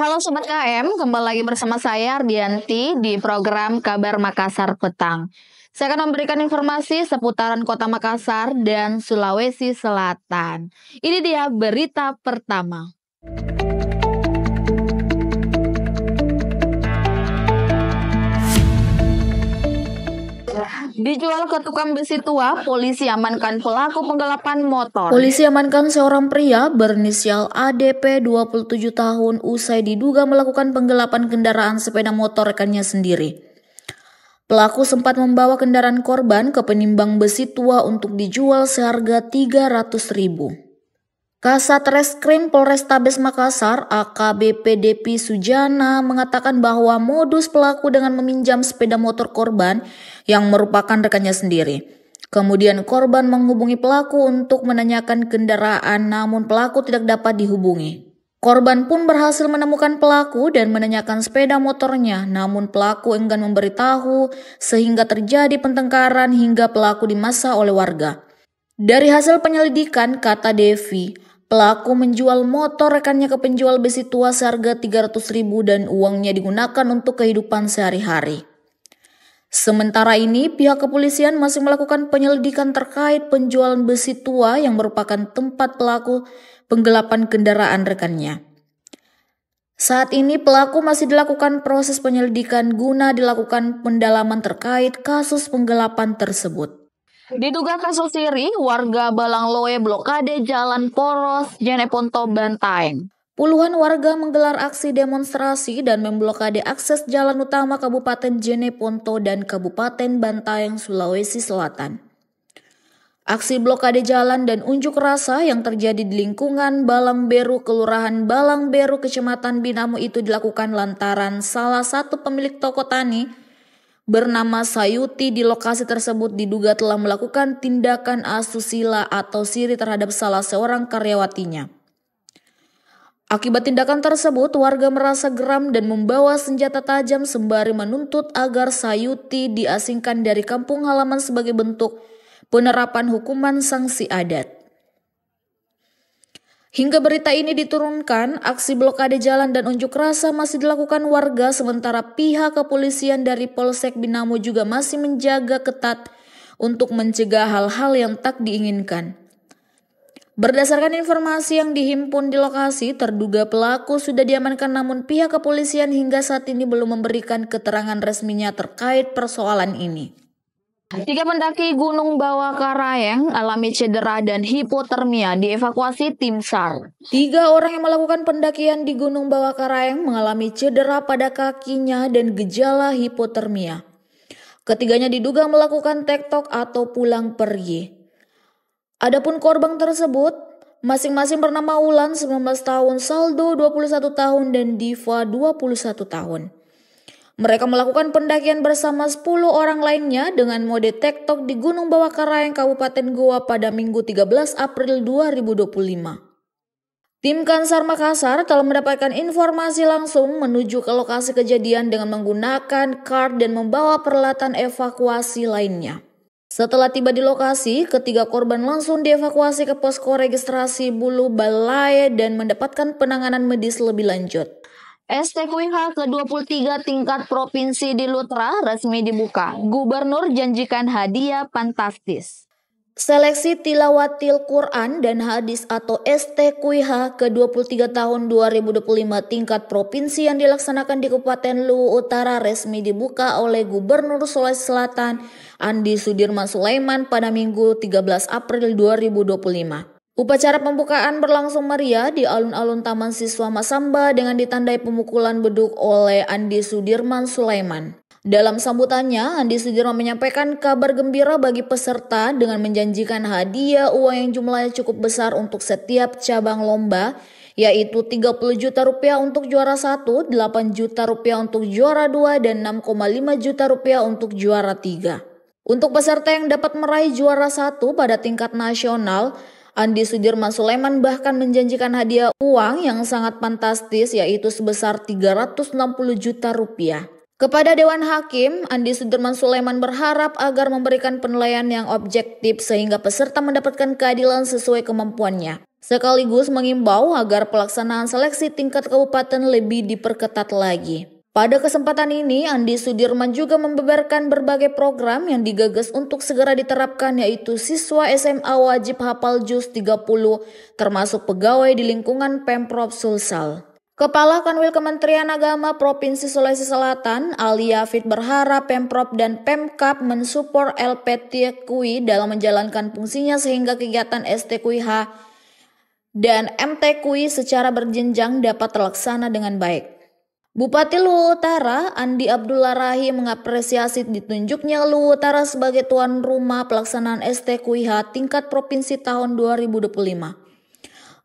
Halo Sobat KM, kembali lagi bersama saya Ardianti di program Kabar Makassar Petang. Saya akan memberikan informasi seputaran Kota Makassar dan Sulawesi Selatan. Ini dia berita pertama. Dijual ke tukang besi tua, polisi amankan pelaku penggelapan motor. Polisi amankan seorang pria berinisial ADP 27 tahun usai diduga melakukan penggelapan kendaraan sepeda motor rekannya sendiri. Pelaku sempat membawa kendaraan korban ke penimbang besi tua untuk dijual seharga 300.000. Kasat Reskrim Polrestabes Makassar AKBP Depi Sujana mengatakan bahwa modus pelaku dengan meminjam sepeda motor korban yang merupakan rekannya sendiri. Kemudian korban menghubungi pelaku untuk menanyakan kendaraan, namun pelaku tidak dapat dihubungi. Korban pun berhasil menemukan pelaku dan menanyakan sepeda motornya, namun pelaku enggan memberitahu sehingga terjadi pertengkaran hingga pelaku dimasa oleh warga. Dari hasil penyelidikan, kata Devi, pelaku menjual motor rekannya ke penjual besi tua seharga 300.000 dan uangnya digunakan untuk kehidupan sehari-hari. Sementara ini, pihak kepolisian masih melakukan penyelidikan terkait penjualan besi tua yang merupakan tempat pelaku penggelapan kendaraan rekannya. Saat ini pelaku masih dilakukan proses penyelidikan guna dilakukan pendalaman terkait kasus penggelapan tersebut. Diduga kasus siri, warga Balangloe blokade Jalan Poros Jeneponto Bantaeng. Puluhan warga menggelar aksi demonstrasi dan memblokade akses jalan utama Kabupaten Jeneponto dan Kabupaten Bantaeng, Sulawesi Selatan. Aksi blokade jalan dan unjuk rasa yang terjadi di lingkungan Balangberu, Kelurahan Balangberu, Kecamatan Binamu itu dilakukan lantaran salah satu pemilik toko tani bernama Sayuti di lokasi tersebut diduga telah melakukan tindakan asusila atau siri terhadap salah seorang karyawatinya. Akibat tindakan tersebut, warga merasa geram dan membawa senjata tajam sembari menuntut agar Sayuti diasingkan dari kampung halaman sebagai bentuk penerapan hukuman sanksi adat. Hingga berita ini diturunkan, aksi blokade jalan dan unjuk rasa masih dilakukan warga sementara pihak kepolisian dari Polsek Binamu juga masih menjaga ketat untuk mencegah hal-hal yang tak diinginkan. Berdasarkan informasi yang dihimpun di lokasi, terduga pelaku sudah diamankan namun pihak kepolisian hingga saat ini belum memberikan keterangan resminya terkait persoalan ini. 3 pendaki Gunung Bawakaraeng alami cedera dan hipotermia dievakuasi tim SAR. 3 orang yang melakukan pendakian di Gunung Bawakaraeng mengalami cedera pada kakinya dan gejala hipotermia. Ketiganya diduga melakukan tektok atau pulang pergi. Adapun korban tersebut masing-masing bernama Ulan 19 tahun, Saldo 21 tahun, dan Diva 21 tahun. Mereka melakukan pendakian bersama 10 orang lainnya dengan mode tektok di Gunung Bawakaraeng, Kabupaten Goa pada Minggu 13 April 2025. Tim Kansar Makassar telah mendapatkan informasi langsung menuju ke lokasi kejadian dengan menggunakan kart dan membawa peralatan evakuasi lainnya. Setelah tiba di lokasi, ketiga korban langsung dievakuasi ke posko registrasi Bulu Balai dan mendapatkan penanganan medis lebih lanjut. STQH ke-23 tingkat provinsi di Lutra resmi dibuka. Gubernur janjikan hadiah fantastis. Seleksi Tilawatil Quran dan Hadis atau STQH ke-23 tahun 2025 tingkat provinsi yang dilaksanakan di Kabupaten Luwu Utara resmi dibuka oleh Gubernur Sulawesi Selatan Andi Sudirman Sulaiman pada Minggu 13 April 2025. Upacara pembukaan berlangsung meriah di alun-alun Taman Siswa Masamba dengan ditandai pemukulan beduk oleh Andi Sudirman Sulaiman. Dalam sambutannya, Andi Sudirman menyampaikan kabar gembira bagi peserta dengan menjanjikan hadiah uang yang jumlahnya cukup besar untuk setiap cabang lomba, yaitu 30 juta rupiah untuk juara 1, 8 juta rupiah untuk juara 2, dan 6,5 juta rupiah untuk juara 3. Untuk peserta yang dapat meraih juara 1 pada tingkat nasional, Andi Sudirman Sulaiman bahkan menjanjikan hadiah uang yang sangat fantastis yaitu sebesar 360 juta rupiah. Kepada Dewan Hakim, Andi Sudirman Sulaiman berharap agar memberikan penilaian yang objektif sehingga peserta mendapatkan keadilan sesuai kemampuannya. sekaligus mengimbau agar pelaksanaan seleksi tingkat kabupaten lebih diperketat lagi. Pada kesempatan ini, Andi Sudirman juga membeberkan berbagai program yang digagas untuk segera diterapkan, yaitu siswa SMA wajib hafal juz 30, termasuk pegawai di lingkungan Pemprov Sulsel. Kepala Kanwil Kementerian Agama Provinsi Sulawesi Selatan, Ali Yafid, berharap Pemprov dan Pemkab mensupport LPTQI dalam menjalankan fungsinya sehingga kegiatan STQIH dan MTQI secara berjenjang dapat terlaksana dengan baik. Bupati Luwu Utara, Andi Abdullah Rahim, mengapresiasi ditunjuknya Luwu Utara sebagai tuan rumah pelaksanaan STQIH tingkat provinsi tahun 2025.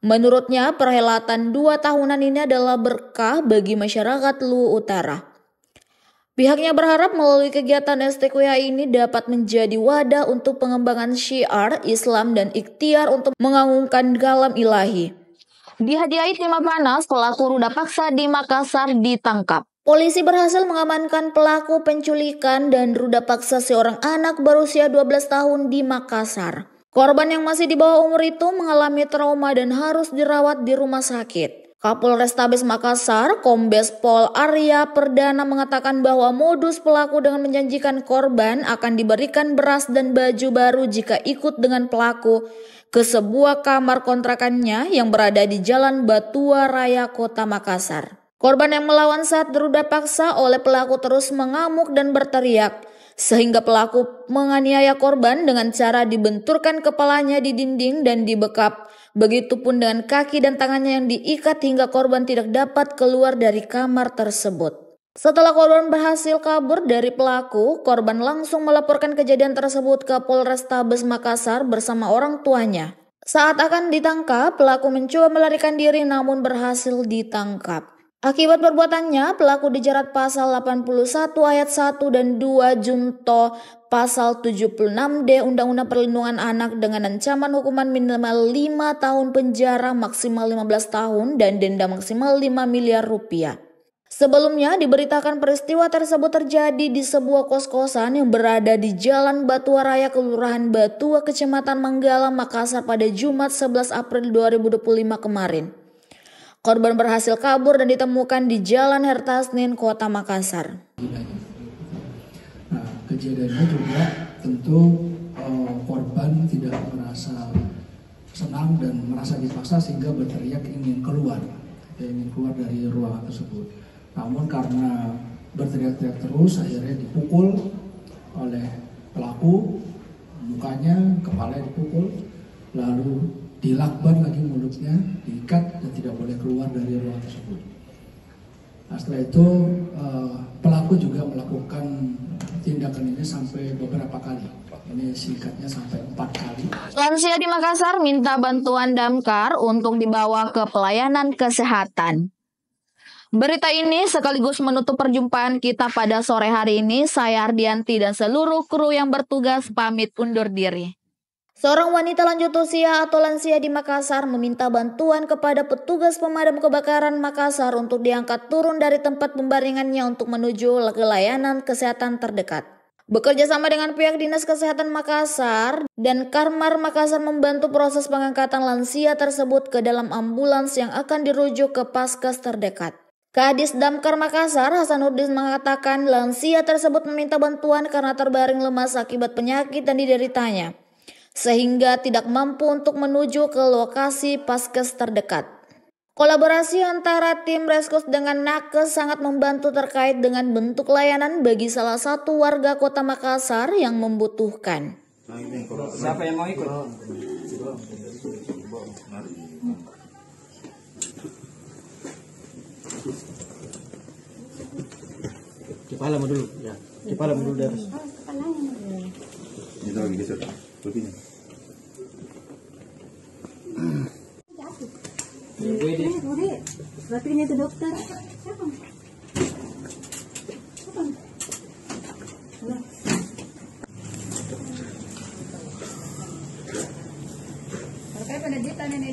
Menurutnya, perhelatan 2 tahunan ini adalah berkah bagi masyarakat Luwu Utara. Pihaknya berharap melalui kegiatan STQIH ini dapat menjadi wadah untuk pengembangan syiar Islam dan ikhtiar untuk mengagungkan kalam ilahi. Dihadiahi timah panas, pelaku ruda paksa di Makassar ditangkap. Polisi berhasil mengamankan pelaku penculikan dan ruda paksa seorang anak berusia 12 tahun di Makassar. Korban yang masih di bawah umur itu mengalami trauma dan harus dirawat di rumah sakit. Kapolrestabes Makassar, Kombes Pol Arya Perdana, mengatakan bahwa modus pelaku dengan menjanjikan korban akan diberikan beras dan baju baru jika ikut dengan pelaku ke sebuah kamar kontrakannya yang berada di Jalan Batua Raya, Kota Makassar. Korban yang melawan saat diruda paksa oleh pelaku terus mengamuk dan berteriak, sehingga pelaku menganiaya korban dengan cara dibenturkan kepalanya di dinding dan dibekap. Begitupun dengan kaki dan tangannya yang diikat hingga korban tidak dapat keluar dari kamar tersebut. Setelah korban berhasil kabur dari pelaku, korban langsung melaporkan kejadian tersebut ke Polrestabes Makassar bersama orang tuanya. Saat akan ditangkap, pelaku mencoba melarikan diri namun berhasil ditangkap. Akibat perbuatannya, pelaku dijerat pasal 81 ayat 1 dan 2 junto pasal 76D Undang-Undang Perlindungan Anak dengan ancaman hukuman minimal 5 tahun penjara, maksimal 15 tahun dan denda maksimal 5 miliar rupiah. Sebelumnya diberitakan peristiwa tersebut terjadi di sebuah kos-kosan yang berada di Jalan Batua Raya, Kelurahan Batua, Kecamatan Manggala, Makassar pada Jumat 11 April 2025 kemarin. Korban berhasil kabur dan ditemukan di Jalan Hertasnin, Kota Makassar. Nah, kejadiannya juga tentu korban tidak merasa senang dan merasa dipaksa sehingga berteriak ingin keluar dari ruangan tersebut. Namun karena berteriak-teriak terus, akhirnya dipukul oleh pelaku, mukanya, kepalanya dipukul, lalu dilakban lagi mulutnya, diikat dan tidak boleh keluar dari ruangan tersebut. Nah, setelah itu pelaku juga melakukan tindakan ini sampai beberapa kali. Ini singkatnya sampai 4 kali. Lansia di Makassar minta bantuan damkar untuk dibawa ke pelayanan kesehatan. Berita ini sekaligus menutup perjumpaan kita pada sore hari ini. Saya Ardianti dan seluruh kru yang bertugas pamit undur diri. Seorang wanita lanjut usia atau lansia di Makassar meminta bantuan kepada petugas pemadam kebakaran Makassar untuk diangkat turun dari tempat pembaringannya untuk menuju ke layanan kesehatan terdekat. Bekerja sama dengan pihak Dinas Kesehatan Makassar dan Karmar Makassar membantu proses pengangkatan lansia tersebut ke dalam ambulans yang akan dirujuk ke Paskes terdekat. Kadis Damkar Makassar, Hasanuddin, mengatakan lansia tersebut meminta bantuan karena terbaring lemas akibat penyakit yang dideritanya, sehingga tidak mampu untuk menuju ke lokasi Paskes terdekat. Kolaborasi antara tim Reskos dengan Nakes sangat membantu terkait dengan bentuk layanan bagi salah satu warga kota Makassar yang membutuhkan. Siapa yang mau ikut? Kepala dulu, ya. Kepala dulu dari. Ini lagi geser, lebihnya. Berarti itu dokter. Pakai pendidikan ini.